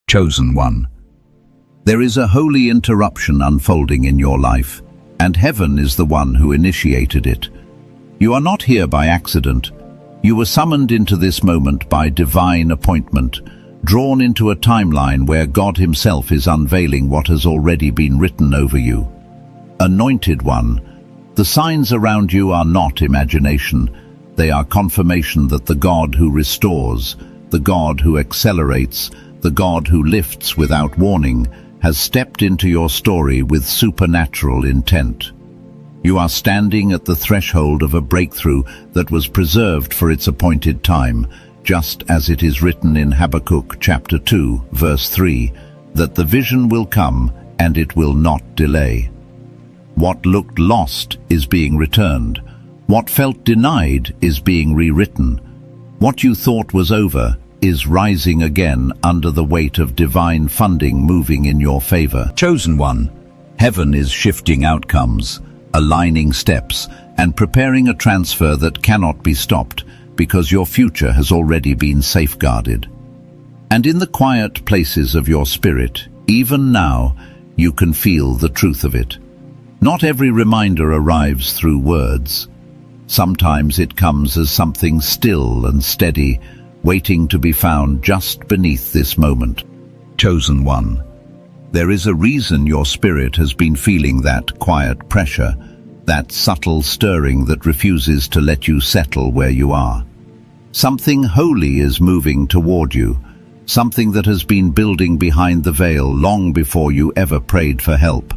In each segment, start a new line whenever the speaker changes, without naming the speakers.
Chosen one. There is a holy interruption unfolding in your life, and heaven is the one who initiated it. You are not here by accident. You were summoned into this moment by divine appointment, drawn into a timeline where God himself is unveiling what has already been written over you. Anointed one. The signs around you are not imagination. They are confirmation that the God who restores, the God who accelerates, the God who lifts without warning, has stepped into your story with supernatural intent. You are standing at the threshold of a breakthrough that was preserved for its appointed time, just as it is written in Habakkuk chapter 2, verse 3, that the vision will come and it will not delay. What looked lost is being returned. What felt denied is being rewritten. What you thought was over is rising again under the weight of divine funding moving in your favor. Chosen one. Heaven is shifting outcomes, aligning steps, and preparing a transfer that cannot be stopped because your future has already been safeguarded. And in the quiet places of your spirit, even now, you can feel the truth of it. Not every reminder arrives through words. Sometimes it comes as something still and steady, waiting to be found just beneath this moment. Chosen one. There is a reason your spirit has been feeling that quiet pressure, that subtle stirring that refuses to let you settle where you are. Something holy is moving toward you, something that has been building behind the veil long before you ever prayed for help,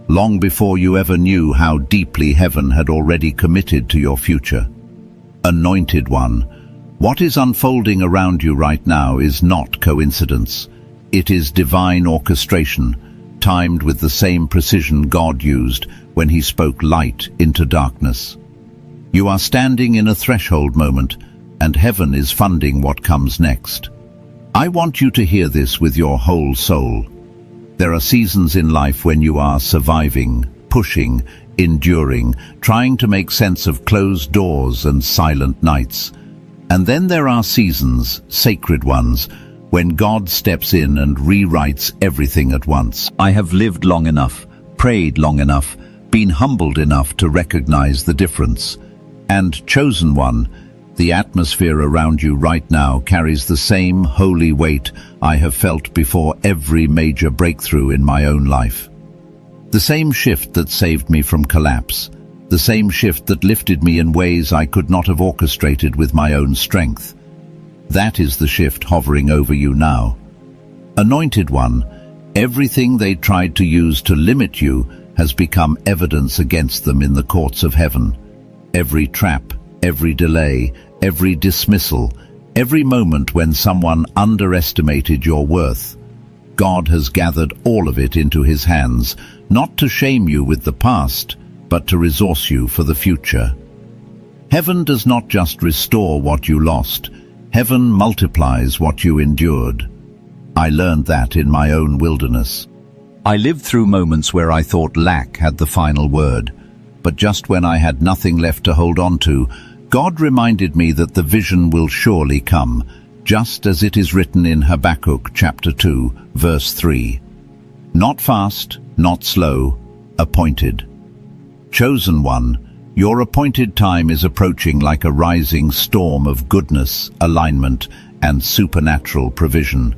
long before you ever knew how deeply heaven had already committed to your future. Anointed one, what is unfolding around you right now is not coincidence. It is divine orchestration, timed with the same precision God used when he spoke light into darkness. You are standing in a threshold moment, and heaven is funding what comes next. I want you to hear this with your whole soul. There are seasons in life when you are surviving, pushing, enduring, trying to make sense of closed doors and silent nights. And then there are seasons, sacred ones, when God steps in and rewrites everything at once. I have lived long enough, prayed long enough, been humbled enough to recognize the difference. And chosen one, the atmosphere around you right now carries the same holy weight I have felt before every major breakthrough in my own life. The same shift that saved me from collapse, the same shift that lifted me in ways I could not have orchestrated with my own strength. That is the shift hovering over you now. Anointed one, everything they tried to use to limit you has become evidence against them in the courts of heaven. Every trap, every delay, every dismissal, every moment when someone underestimated your worth, God has gathered all of it into his hands, not to shame you with the past, but to resource you for the future. Heaven does not just restore what you lost, heaven multiplies what you endured. I learned that in my own wilderness. I lived through moments where I thought lack had the final word, but just when I had nothing left to hold on to, God reminded me that the vision will surely come, just as it is written in Habakkuk chapter 2, verse 3. Not fast, not slow, appointed. Chosen one, your appointed time is approaching like a rising storm of goodness, alignment, and supernatural provision.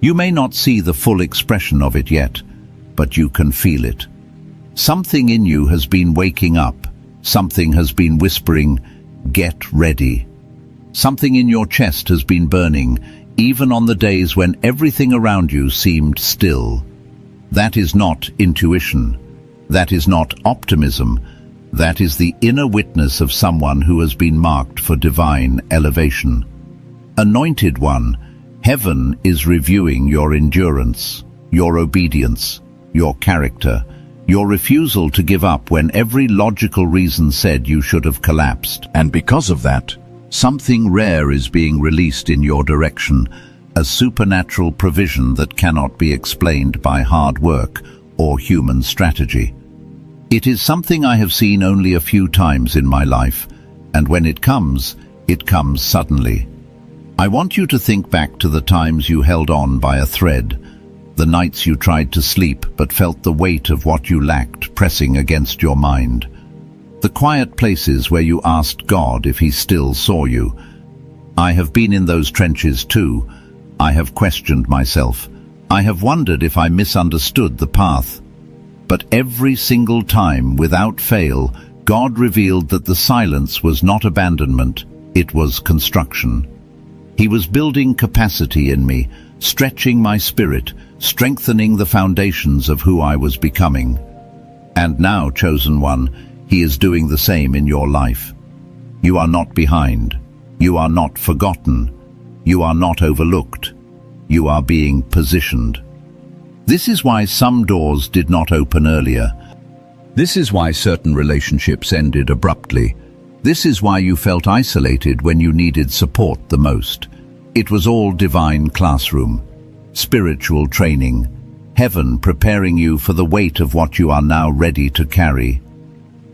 You may not see the full expression of it yet, but you can feel it. Something in you has been waking up. Something has been whispering, "Get ready." Something in your chest has been burning, even on the days when everything around you seemed still. That is not intuition. That is not optimism. That is the inner witness of someone who has been marked for divine elevation. Anointed one, heaven is reviewing your endurance, your obedience, your character, your refusal to give up when every logical reason said you should have collapsed. And because of that, something rare is being released in your direction, a supernatural provision that cannot be explained by hard work or human strategy. It is something I have seen only a few times in my life, and when it comes suddenly. I want you to think back to the times you held on by a thread, the nights you tried to sleep but felt the weight of what you lacked pressing against your mind, the quiet places where you asked God if He still saw you. I have been in those trenches too. I have questioned myself. I have wondered if I misunderstood the path. But every single time, without fail, God revealed that the silence was not abandonment, it was construction. He was building capacity in me, stretching my spirit, strengthening the foundations of who I was becoming. And now, chosen one, He is doing the same in your life. You are not behind. You are not forgotten. You are not overlooked. You are being positioned. This is why some doors did not open earlier. This is why certain relationships ended abruptly. This is why you felt isolated when you needed support the most. It was all divine classroom, spiritual training, heaven preparing you for the weight of what you are now ready to carry.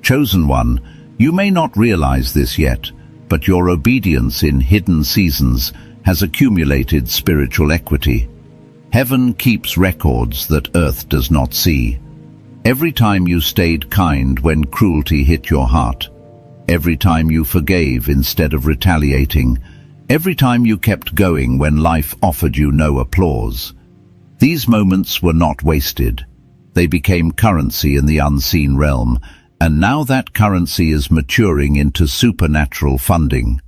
Chosen one, you may not realize this yet, but your obedience in hidden seasons has accumulated spiritual equity. Heaven keeps records that earth does not see. Every time you stayed kind when cruelty hit your heart, every time you forgave instead of retaliating, every time you kept going when life offered you no applause. These moments were not wasted. They became currency in the unseen realm, and now that currency is maturing into supernatural funding.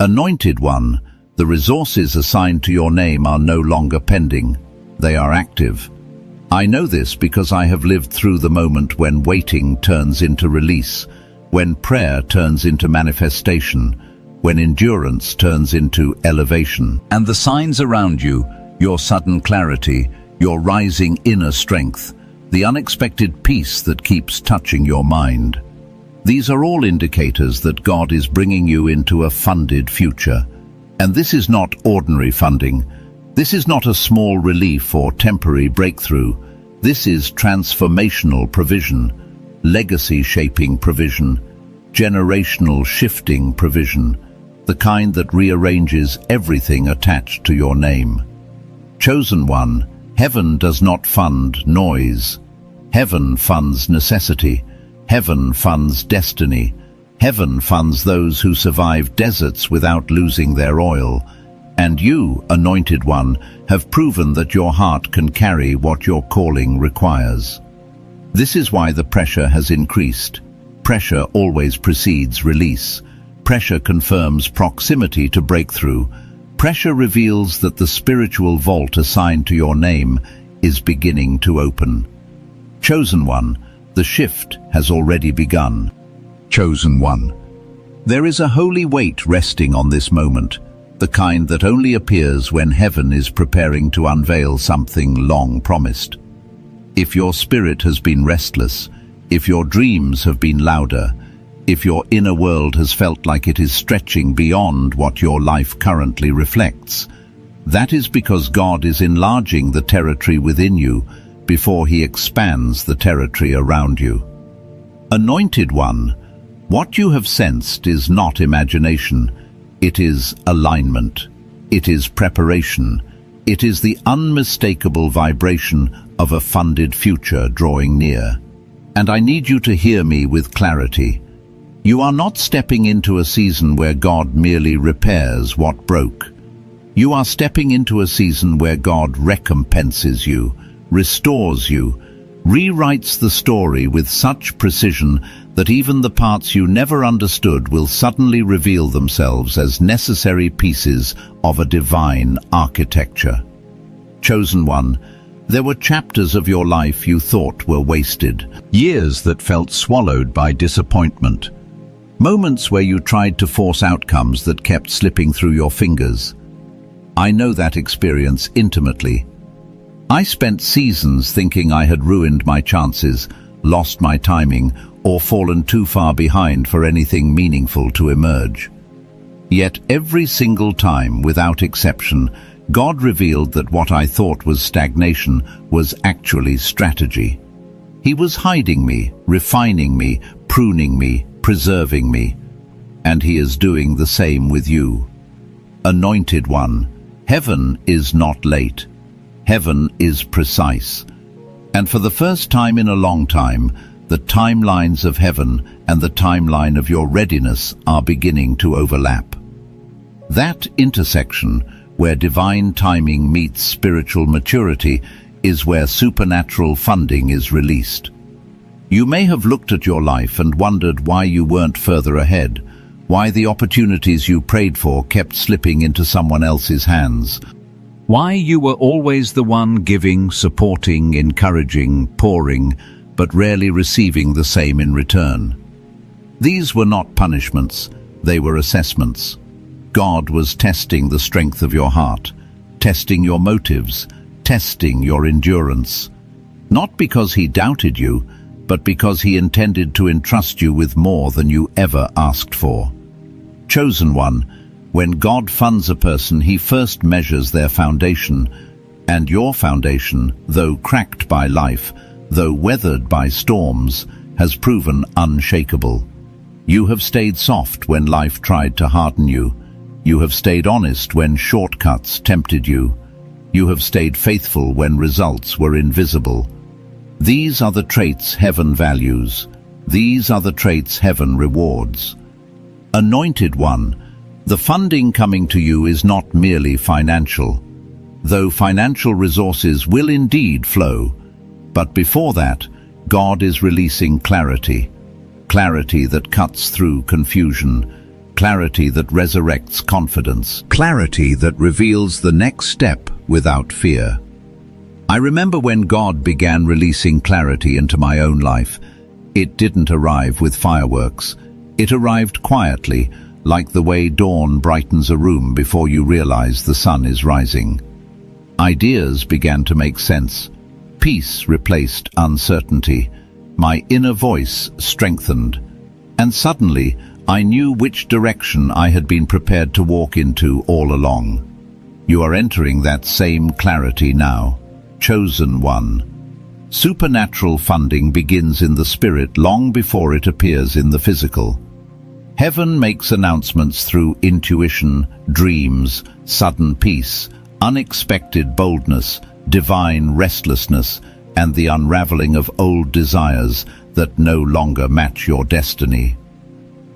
Anointed one, the resources assigned to your name are no longer pending. They are active. I know this because I have lived through the moment when waiting turns into release, when prayer turns into manifestation, when endurance turns into elevation. And the signs around you, your sudden clarity, your rising inner strength, the unexpected peace that keeps touching your mind. These are all indicators that God is bringing you into a funded future. And this is not ordinary funding. This is not a small relief or temporary breakthrough. This is transformational provision, legacy-shaping provision, generational shifting provision, the kind that rearranges everything attached to your name. Chosen one, heaven does not fund noise. Heaven funds necessity. Heaven funds destiny. Heaven funds those who survive deserts without losing their oil. And you, anointed one, have proven that your heart can carry what your calling requires. This is why the pressure has increased. Pressure always precedes release. Pressure confirms proximity to breakthrough. Pressure reveals that the spiritual vault assigned to your name is beginning to open. Chosen one, the shift has already begun. Chosen one, there is a holy weight resting on this moment, the kind that only appears when heaven is preparing to unveil something long promised. If your spirit has been restless, if your dreams have been louder, if your inner world has felt like it is stretching beyond what your life currently reflects, that is because God is enlarging the territory within you before He expands the territory around you. Anointed one, what you have sensed is not imagination. It is alignment. It is preparation. It is the unmistakable vibration of a funded future drawing near. And I need you to hear me with clarity. You are not stepping into a season where God merely repairs what broke. You are stepping into a season where God recompenses you, restores you, rewrites the story with such precision that even the parts you never understood will suddenly reveal themselves as necessary pieces of a divine architecture. Chosen one, there were chapters of your life you thought were wasted, years that felt swallowed by disappointment, moments where you tried to force outcomes that kept slipping through your fingers. I know that experience intimately. I spent seasons thinking I had ruined my chances, lost my timing, or fallen too far behind for anything meaningful to emerge. Yet every single time, without exception, God revealed that what I thought was stagnation was actually strategy. He was hiding me, refining me, pruning me, preserving me. And He is doing the same with you. Anointed One, heaven is not late. Heaven is precise. And for the first time in a long time, the timelines of heaven and the timeline of your readiness are beginning to overlap. That intersection, where divine timing meets spiritual maturity, is where supernatural funding is released. You may have looked at your life and wondered why you weren't further ahead, why the opportunities you prayed for kept slipping into someone else's hands.
Why you were always the one giving, supporting, encouraging, pouring, but rarely receiving the same in return. These were not punishments, they were assessments. God was testing the strength of your heart, testing your motives, testing your endurance. Not because he doubted you, but because he intended to entrust you with more than you ever asked for. Chosen One, when God funds a person, he first measures their foundation, and your foundation, though cracked by life, though weathered by storms, has proven unshakable. You have stayed soft when life tried to harden you. You have stayed honest when shortcuts tempted you. You have stayed faithful when results were invisible. These are the traits heaven values. These are the traits heaven rewards. Anointed One, the funding coming to you is not merely financial, though financial resources will indeed flow. But before that, God is releasing clarity. Clarity that cuts through confusion. Clarity that resurrects confidence. Clarity that reveals the next step without fear. I remember when God began releasing clarity into my own life. It didn't arrive with fireworks. It arrived quietly, like the way dawn brightens a room before you realize the sun is rising. Ideas began to make sense. Peace replaced uncertainty. My inner voice strengthened. And suddenly, I knew which direction I had been prepared to walk into all along. You are entering that same clarity now. Chosen One. Supernatural funding begins in the spirit long before it appears in the physical. Heaven makes announcements through intuition, dreams, sudden peace, unexpected boldness, divine restlessness, and the unraveling of old desires that no longer match your destiny.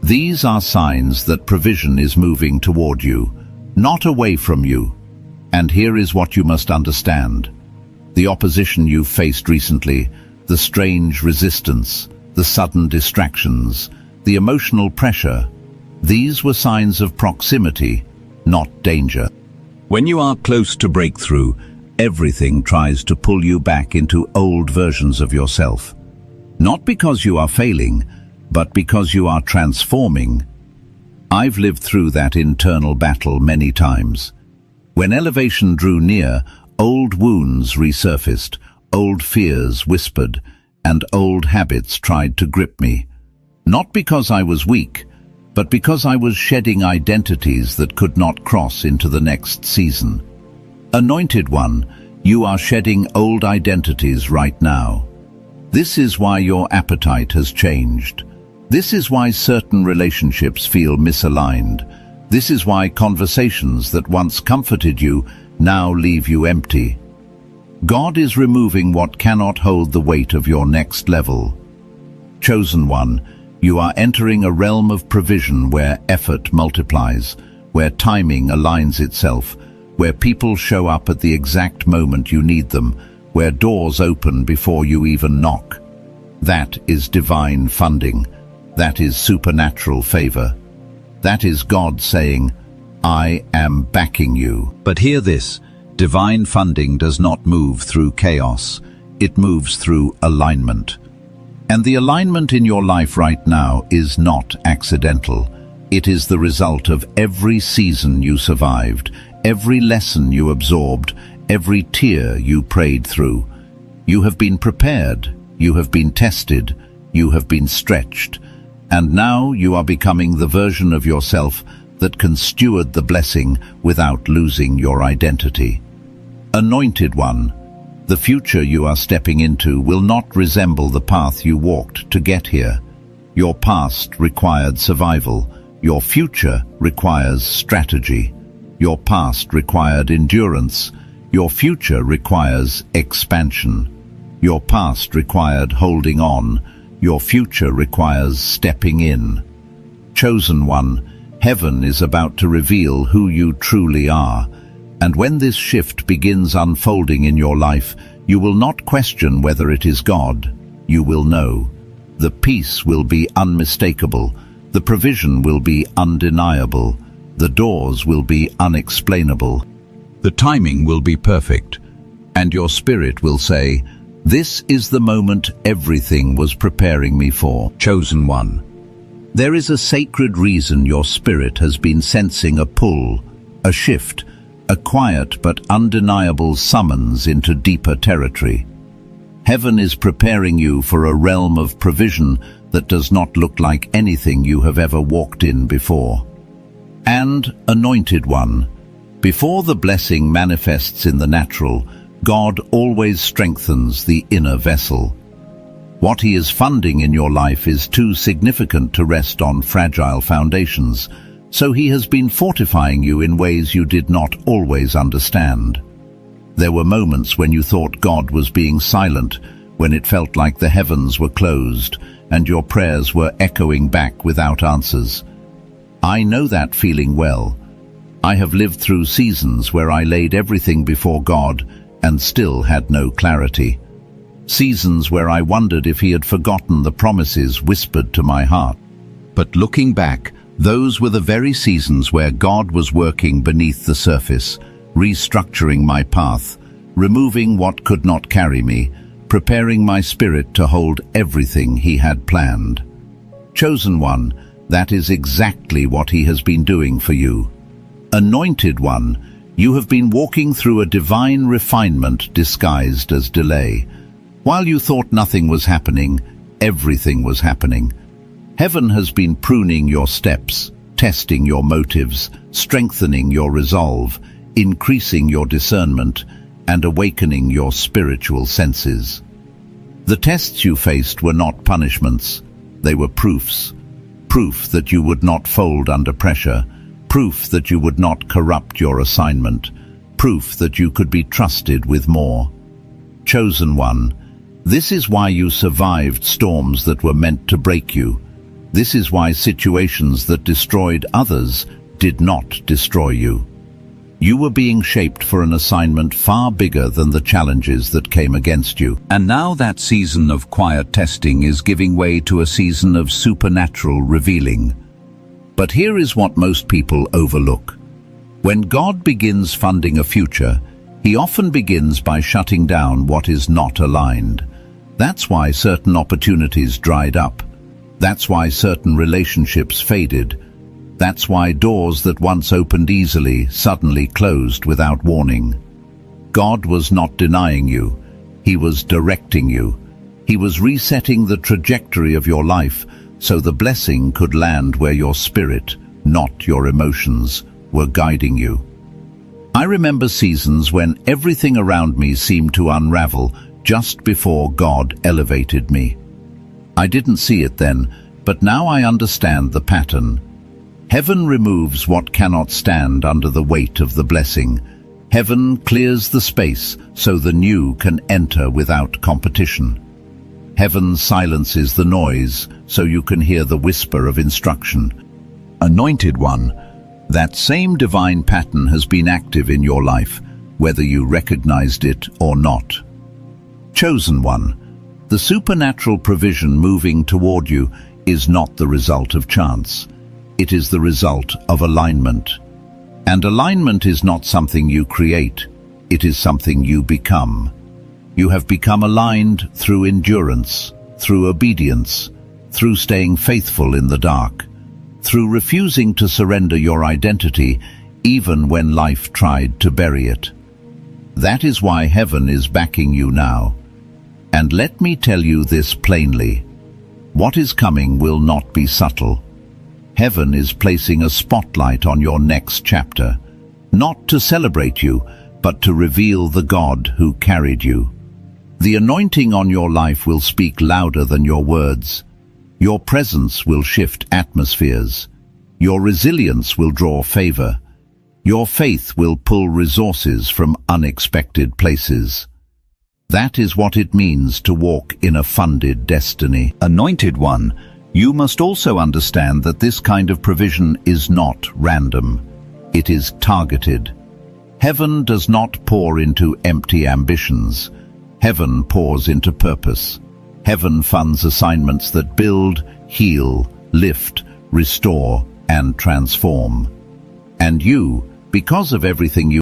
These are signs that provision is moving toward you, not away from you. And here is what you must understand. The opposition you've faced recently, the strange resistance, the sudden distractions, the emotional pressure, these were signs of proximity, not danger. When you are close to breakthrough, everything tries to pull you back into old versions of yourself. Not because you are failing, but because you are transforming. I've lived through that internal battle many times. When elevation drew near, old wounds resurfaced, old fears whispered, and old habits tried to grip me. Not because I was weak, but because I was shedding identities that could not cross into the next season. Anointed One, you are shedding old identities right now. This is why your appetite has changed. This is why certain relationships feel misaligned. This is why conversations that once comforted you now leave you empty. God is removing what cannot hold the weight of your next level. Chosen One, you are entering a realm of provision where effort multiplies, where timing aligns itself, where people show up at the exact moment you need them, where doors open before you even knock. That is divine funding. That is supernatural favor. That is God saying, I am backing you. But hear this, divine funding does not move through chaos. It moves through alignment. And the alignment in your life right now is not accidental. It is the result of every season you survived, every lesson you absorbed, every tear you prayed through. You have been prepared, you have been tested, you have been stretched, and now you are becoming the version of yourself that can steward the blessing without losing your identity. Anointed One, the future you are stepping into will not resemble the path you walked to get here. Your past required survival. Your future requires strategy.
Your past required endurance. Your future requires expansion. Your past required holding on. Your future requires stepping in. Chosen one, heaven is about to reveal who you truly are. And when this shift begins unfolding in your life, you will not question whether it is God. You will know. The peace will be unmistakable. The provision will be undeniable. The doors will be unexplainable.
The timing will be perfect, and your spirit will say, "This is the moment everything was preparing me for." Chosen one. There is a sacred reason your spirit has been sensing a pull, a shift, a quiet but undeniable summons into deeper territory. Heaven is preparing you for a realm of provision that does not look like anything you have ever walked in before. And, anointed one, before the blessing manifests in the natural, God always strengthens the inner vessel. What He is funding in your life is too significant to rest on fragile foundations, so He has been fortifying you in ways you did not always understand. There were moments when you thought God was being silent, when it felt like the heavens were closed and your prayers were echoing back without answers. I know that feeling well. I have lived through seasons where I laid everything before God and still had no clarity. Seasons where I wondered if He had forgotten the promises whispered to my heart. But looking back, those were the very seasons where God was working beneath the surface, restructuring my path, removing what could not carry me, preparing my spirit to hold everything He had planned. Chosen one, that is exactly what He has been doing for you. Anointed one, you have been walking through a divine refinement disguised as delay. While you thought nothing was happening, everything was happening. Heaven has been pruning your steps, testing your motives, strengthening your resolve, increasing your discernment, and awakening your spiritual senses. The tests you faced were not punishments, they were proofs. Proof that you would not fold under pressure, proof that you would not corrupt your assignment, proof that you could be trusted with more. Chosen one, this is why you survived storms that were meant to break you. This is why situations that destroyed others did not destroy you. You were being shaped for an assignment far bigger than the challenges that came against you. And now that season of quiet testing is giving way to a season of supernatural revealing. But here is what most people overlook. When God begins funding a future, He often begins by shutting down what is not aligned. That's why certain opportunities dried up. That's why certain relationships faded. That's why doors that once opened easily suddenly closed without warning. God was not denying you. He was directing you. He was resetting the trajectory of your life so the blessing could land where your spirit, not your emotions, were guiding you. I remember seasons when everything around me seemed to unravel just before God elevated me. I didn't see it then, but now I understand the pattern. Heaven removes what cannot stand under the weight of the blessing. Heaven clears the space so the new can enter without competition. Heaven silences the noise so you can hear the whisper of instruction. Anointed one, that same divine pattern has been active in your life, whether you recognized it or not. Chosen one, the supernatural provision moving toward you is not the result of chance. It is the result of alignment. And alignment is not something you create, it is something you become. You have become aligned through endurance, through obedience, through staying faithful in the dark, through refusing to surrender your identity even when life tried to bury it. That is why heaven is backing you now. And let me tell you this plainly. What is coming will not be subtle. Heaven is placing a spotlight on your next chapter, not to celebrate you, but to reveal the God who carried you. The anointing on your life will speak louder than your words. Your presence will shift atmospheres. Your resilience will draw favor.
Your faith will pull resources from unexpected places. That is what it means to walk in a funded destiny.
Anointed one, you must also understand that this kind of provision is not random. It is targeted. Heaven does not pour into empty ambitions. Heaven pours into purpose. Heaven funds assignments that build, heal, lift, restore, and transform. And you, because of everything you